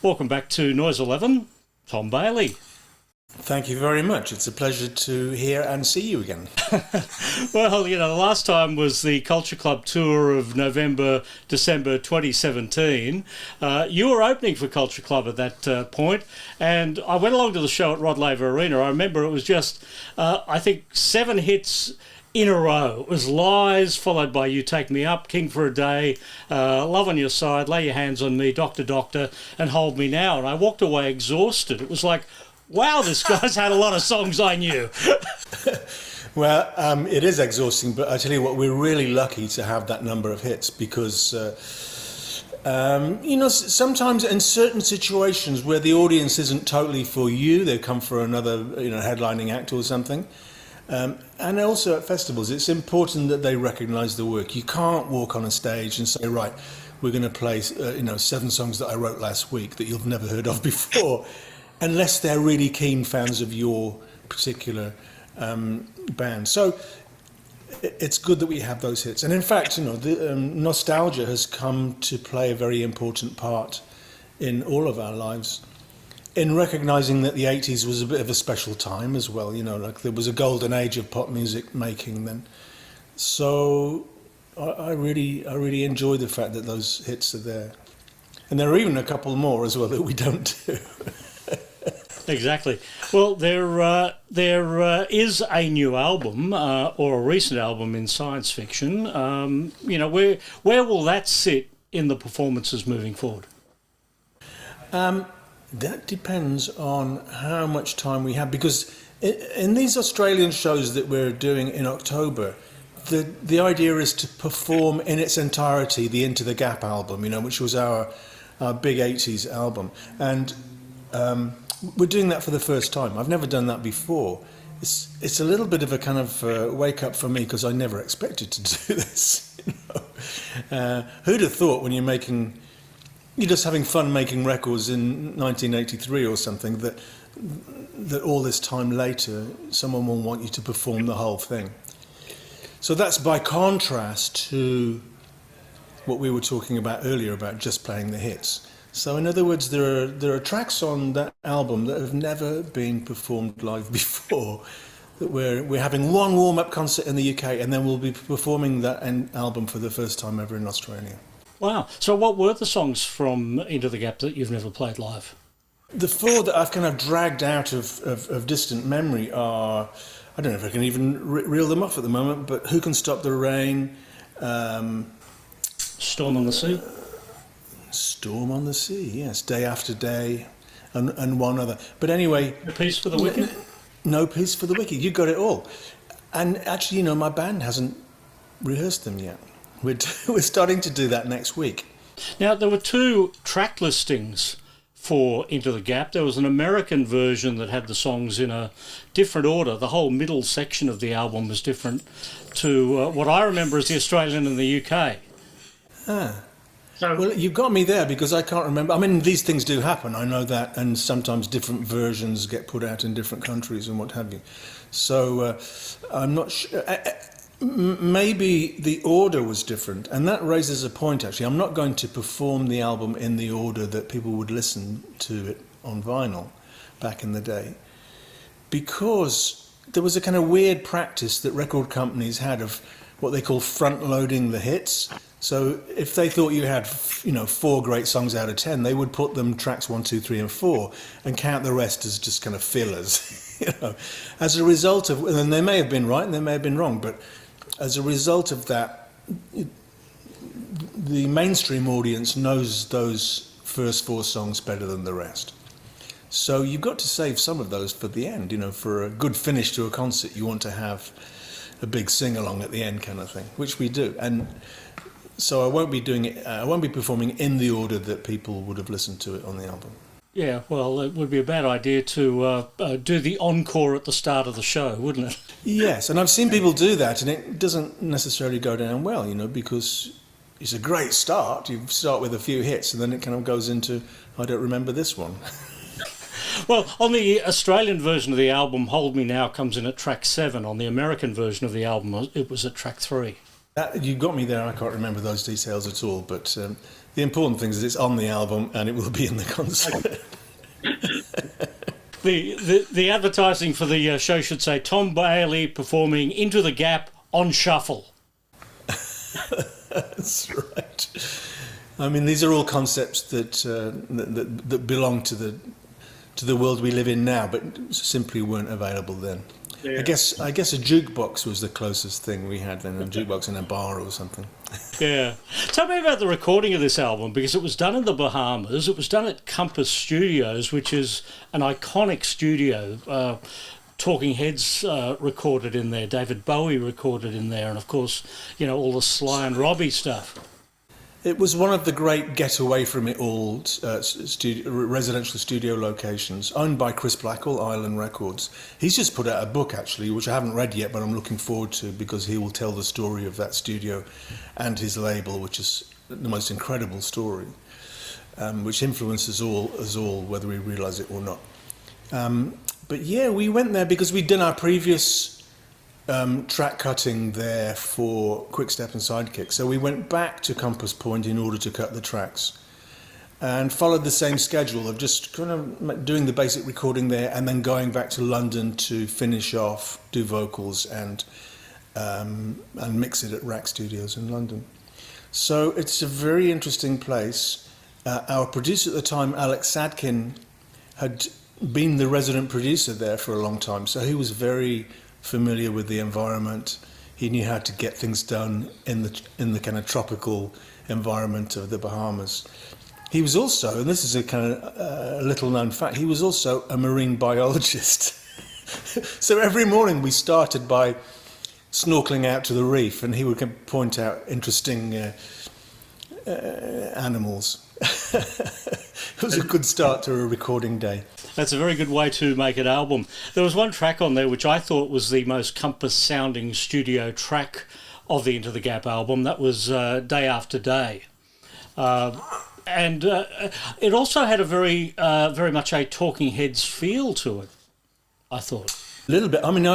Welcome back to Noise 11, Tom Bailey. Thank you very much. It's a pleasure to hear and see you again. Well, the last time was the Culture Club tour of November, December 2017. You were opening for Culture Club at that point, and I went along to the show at Rod Laver Arena. I remember it was just, I think, 7 hits in a row. It was Lies, followed by You Take Me Up, King for a Day, Love on Your Side, Lay Your Hands on Me, Doctor Doctor, and Hold Me Now. And I walked away exhausted. It was like, wow, this guy's had a lot of songs I knew. Well, it is exhausting, but I tell you what, we're really lucky to have that number of hits because, sometimes in certain situations where the audience isn't totally for you, they come for another, headlining act or something. And also at festivals, it's important that they recognise the work. You can't walk on a stage and say, right, we're going to play, 7 songs that I wrote last week that you've never heard of before. Unless they're really keen fans of your particular band. So it's good that we have those hits. And in fact, the nostalgia has come to play a very important part in all of our lives, in recognising that the 80s was a bit of a special time as well. Like there was a golden age of pop music making then. So I really enjoy the fact that those hits are there. And there are even a couple more as well that we don't do. Exactly. Well, there is a new album or a recent album in science fiction. Where will that sit in the performances moving forward? That depends on how much time we have, because in these Australian shows that we're doing in October, the idea is to perform in its entirety the Into the Gap album, which was our big 80s album. And we're doing that for the first time. I've never done that before. It's a little bit of a kind of wake up for me because I never expected to do this. Who'd have thought when you're just having fun making records in 1983 or something that all this time later someone will want you to perform the whole thing. So that's by contrast to what we were talking about earlier about just playing the hits. So in other words, there are tracks on that album that have never been performed live before. That we're having one warm-up concert in the UK, and then we'll be performing that album for the first time ever in Australia. Wow! So what were the songs from Into the Gap that you've never played live? The 4 that I've kind of dragged out of distant memory are, I don't know if I can even reel them off at the moment, but Who Can Stop the Rain? Storm on the Sea? Storm on the Sea, yes. Day After Day, and one other. But anyway... No Peace for the Wicked? No Peace for the Wicked. You got it all. And actually, my band hasn't rehearsed them yet. We're starting to do that next week. Now, there were 2 track listings for Into the Gap. There was an American version that had the songs in a different order. The whole middle section of the album was different to what I remember as the Australian and the UK. Well, you've got me there because I can't remember. I mean, these things do happen, I know that, and sometimes different versions get put out in different countries and what have you. So I'm not sure. Maybe the order was different, and that raises a point, actually. I'm not going to perform the album in the order that people would listen to it on vinyl back in the day, because there was a kind of weird practice that record companies had of what they call front-loading the hits. So if they thought you had, 4 great songs out of 10, they would put them tracks 1, 2, 3, and 4, and count the rest as just kind of fillers. As a result of, and they may have been right and they may have been wrong, but as a result of that, the mainstream audience knows those first 4 songs better than the rest. So you've got to save some of those for the end. For a good finish to a concert, you want to have a big sing-along at the end kind of thing, which we do. And so I won't be doing it. I won't be performing in the order that people would have listened to it on the album. Yeah, well, it would be a bad idea to do the encore at the start of the show, wouldn't it? Yes, and I've seen people do that, and it doesn't necessarily go down well, because it's a great start. You start with a few hits, and then it kind of goes into, I don't remember this one. Well, on the Australian version of the album, Hold Me Now comes in at track 7. On the American version of the album, it was at track 3. You got me there. I can't remember those details at all, but the important thing is it's on the album and it will be in the concert. The advertising for the show should say Tom Bailey performing Into the Gap on shuffle. That's right. I mean, these are all concepts that belong to the world we live in now, but simply weren't available then. Yeah. I guess a jukebox was the closest thing we had then, a jukebox in a bar or something. Yeah. Tell me about the recording of this album, because it was done in the Bahamas. It was done at Compass Studios, which is an iconic studio. Talking Heads recorded in there, David Bowie recorded in there, and of course, all the Sly and Robbie stuff. It was one of the great get-away-from-it-all residential studio locations, owned by Chris Blackwell, Island Records. He's just put out a book, actually, which I haven't read yet, but I'm looking forward to, because he will tell the story of that studio and his label, which is the most incredible story, which influences us all, whether we realise it or not. But yeah, we went there because we'd done our previous track cutting there for Quick Step and Sidekick. So we went back to Compass Point in order to cut the tracks and followed the same schedule of just kind of doing the basic recording there and then going back to London to finish off, do vocals and mix it at Rack Studios in London. So it's a very interesting place. Our producer at the time, Alex Sadkin, had been the resident producer there for a long time, so he was very familiar with the environment. He knew how to get things done in the kind of tropical environment of the Bahamas. He was also, and this is a kind of little known fact, he was also a marine biologist. So every morning we started by snorkeling out to the reef, and he would point out interesting animals. It was a good start to a recording day. That's a very good way to make an album. There was one track on there which I thought was the most Compass-sounding studio track of the Into the Gap album. That was Day After Day. And it also had a very much a Talking Heads feel to it, I thought. A little bit. I mean,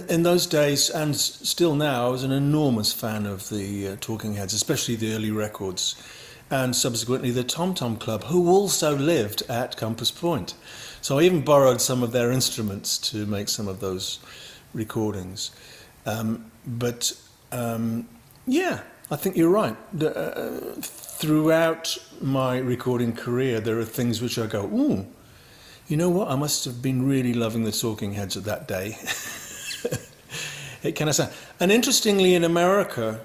in those days, and still now, I was an enormous fan of the Talking Heads, especially the early records, and subsequently the Tom Tom Club, who also lived at Compass Point. So I even borrowed some of their instruments to make some of those recordings. Yeah, I think you're right. Throughout my recording career, there are things which I go, ooh, you know what? I must have been really loving the Talking Heads at that day. It kind of sound. And interestingly, in America,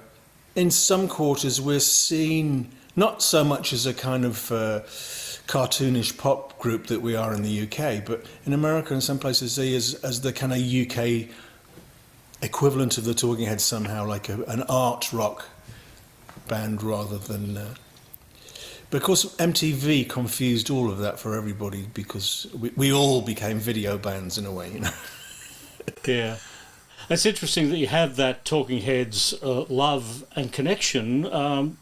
in some quarters, we're seen not so much as a kind of cartoonish pop group that we are in the UK, but in America, in some places, see as the kind of UK equivalent of the Talking Heads somehow, like an art rock band rather than. But of course, MTV confused all of that for everybody because we all became video bands in a way, Yeah. It's interesting that you have that Talking Heads love and connection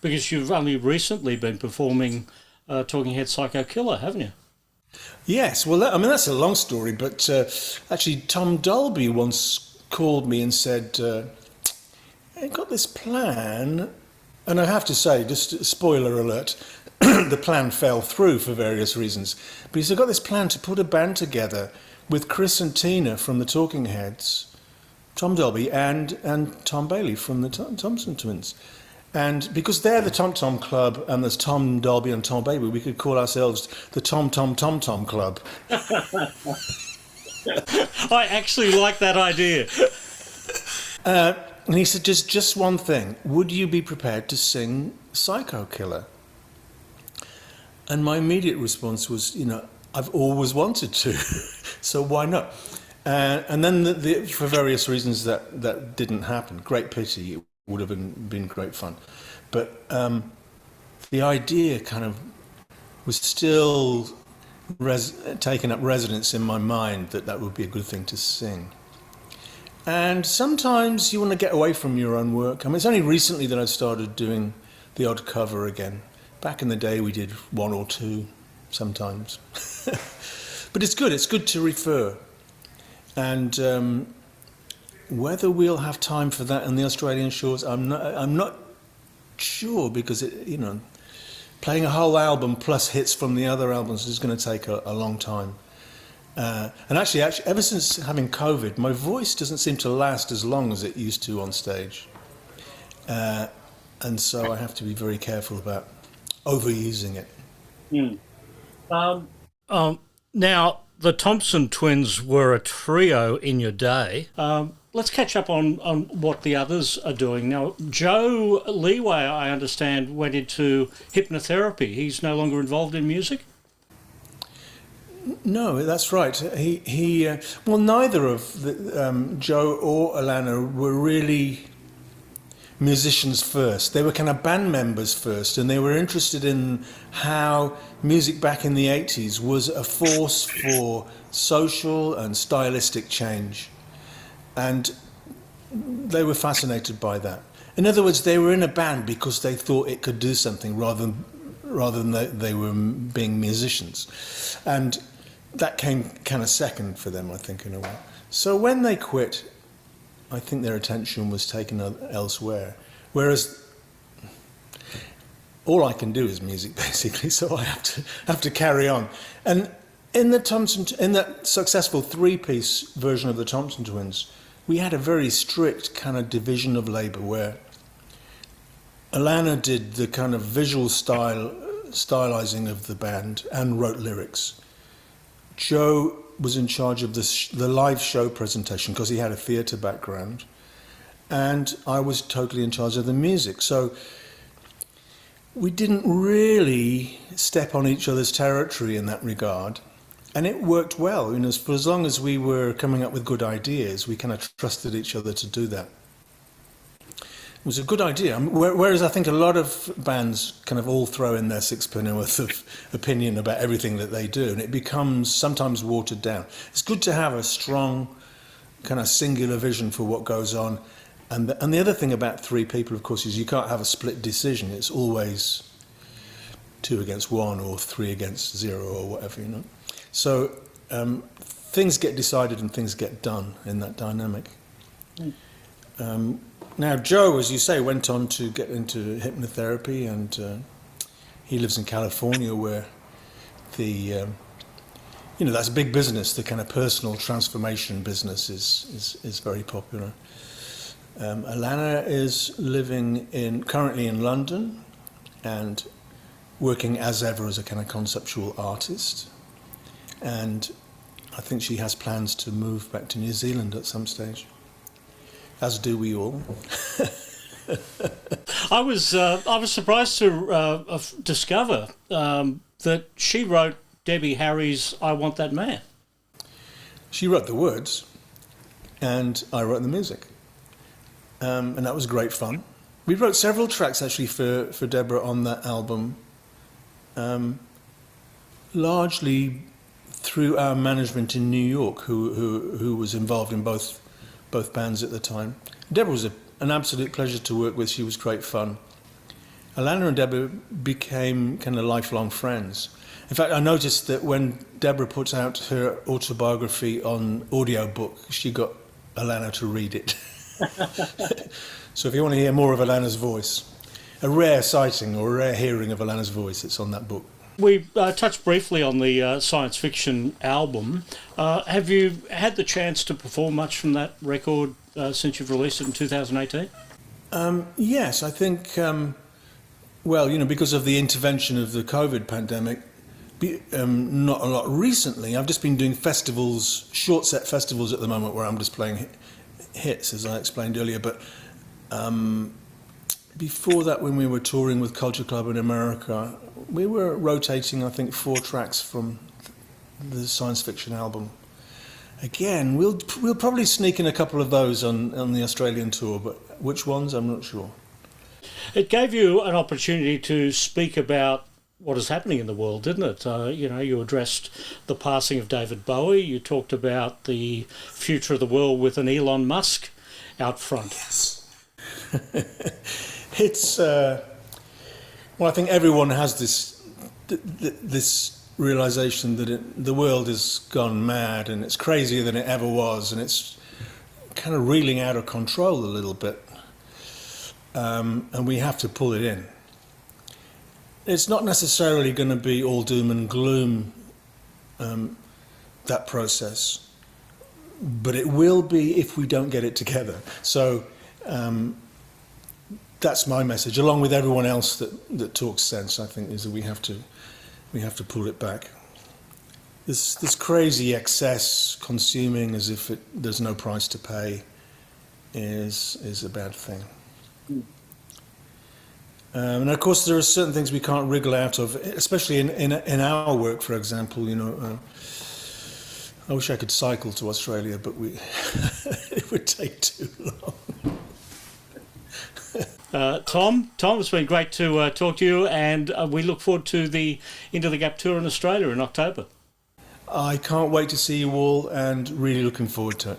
because you've only recently been performing Talking Heads Psycho Killer, haven't you? Yes, well, that's a long story, but actually Tom Dolby once called me and said, I got this plan, and I have to say, just spoiler alert, the plan fell through for various reasons, but he said, I got this plan to put a band together with Chris and Tina from the Talking Heads, Tom Dolby and Tom Bailey from the Thompson Twins. And because they're the Tom Tom Club and there's Tom Dolby and Tom Bailey, we could call ourselves the Tom Tom Tom Tom Club. I actually like that idea. And he said, just one thing. Would you be prepared to sing Psycho Killer? And my immediate response was, I've always wanted to, so why not? And then for various reasons that didn't happen. Great pity. It would have been great fun. But the idea kind of was still taking up residence in my mind that would be a good thing to sing. And sometimes you want to get away from your own work. I mean, it's only recently that I've started doing the odd cover again. Back in the day, we did one or two sometimes. But it's good. It's good to refer. And Whether we'll have time for that in the Australian shores, I'm not sure, because playing a whole album plus hits from the other albums is going to take a long time. And actually, ever since having COVID, my voice doesn't seem to last as long as it used to on stage. And so I have to be very careful about overusing it. Now, the Thompson Twins were a trio in your day. Let's catch up on what the others are doing. Now, Joe Leeway, I understand, went into hypnotherapy. He's no longer involved in music? No, that's right. Well, neither of Joe or Alana were really musicians first. They were kind of band members first, and they were interested in how music back in the 80s was a force for social and stylistic change. And they were fascinated by that. In other words, they were in a band because they thought it could do something rather than they were being musicians. And that came kind of second for them, I think, in a way. So when they quit, I think their attention was taken elsewhere. Whereas all I can do is music, basically, so I have to carry on. And in that successful three-piece version of the Thompson Twins, we had a very strict kind of division of labour where Alana did the kind of visual stylizing of the band and wrote lyrics. Joe was in charge of the live show presentation because he had a theatre background, and I was totally in charge of the music. So we didn't really step on each other's territory in that regard, and it worked well. For as long as we were coming up with good ideas, we kind of trusted each other to do that. It was a good idea. Whereas I think a lot of bands kind of all throw in their sixpennyworth of opinion about everything that they do, and it becomes sometimes watered down. It's good to have a strong kind of singular vision for what goes on. And the other thing about three people, of course, is you can't have a split decision. It's always 2 against 1 or 3 against 0 or whatever, So things get decided and things get done in that dynamic. Now, Joe, as you say, went on to get into hypnotherapy, and he lives in California, where that's a big business. The kind of personal transformation business is very popular. Alana is living currently in London and working as ever as a kind of conceptual artist. And I think she has plans to move back to New Zealand at some stage. As do we all. I was surprised to discover that she wrote Debbie Harry's "I Want That Man." She wrote the words, and I wrote the music, and that was great fun. We wrote several tracks actually for Deborah on that album, largely through our management in New York, who was involved in both bands at the time. Deborah was an absolute pleasure to work with. She was great fun. Alana and Deborah became kind of lifelong friends. In fact, I noticed that when Deborah put out her autobiography on audiobook, she got Alana to read it. So if you want to hear more of Alana's voice, a rare sighting or a rare hearing of Alana's voice, it's on that book. We touched briefly on the science fiction album. Have you had the chance to perform much from that record since you've released it in 2018? Yes, I think, because of the intervention of the COVID pandemic, not a lot recently. I've just been doing festivals, short set festivals at the moment, where I'm just playing hits, as I explained earlier. But before that, when we were touring with Culture Club in America, we were rotating, I think, 4 tracks from the science fiction album. Again, we'll probably sneak in a couple of those on the Australian tour, but which ones, I'm not sure. It gave you an opportunity to speak about what is happening in the world, didn't it? You addressed the passing of David Bowie. You talked about the future of the world with an Elon Musk out front. Yes. It's I think everyone has this realization that the world has gone mad, and it's crazier than it ever was, and it's kind of reeling out of control a little bit, and we have to pull it in. It's not necessarily going to be all doom and gloom, that process, but it will be if we don't get it together. So that's my message, along with everyone else that talks sense, I think, is that we have to pull it back. This crazy excess, consuming as if there's no price to pay, is a bad thing. And of course, there are certain things we can't wriggle out of, especially in our work, for example. You know, I wish I could cycle to Australia, but it would take too long. Tom, it's been great to talk to you, and we look forward to the Into the Gap tour in Australia in October. I can't wait to see you all, and really looking forward to it.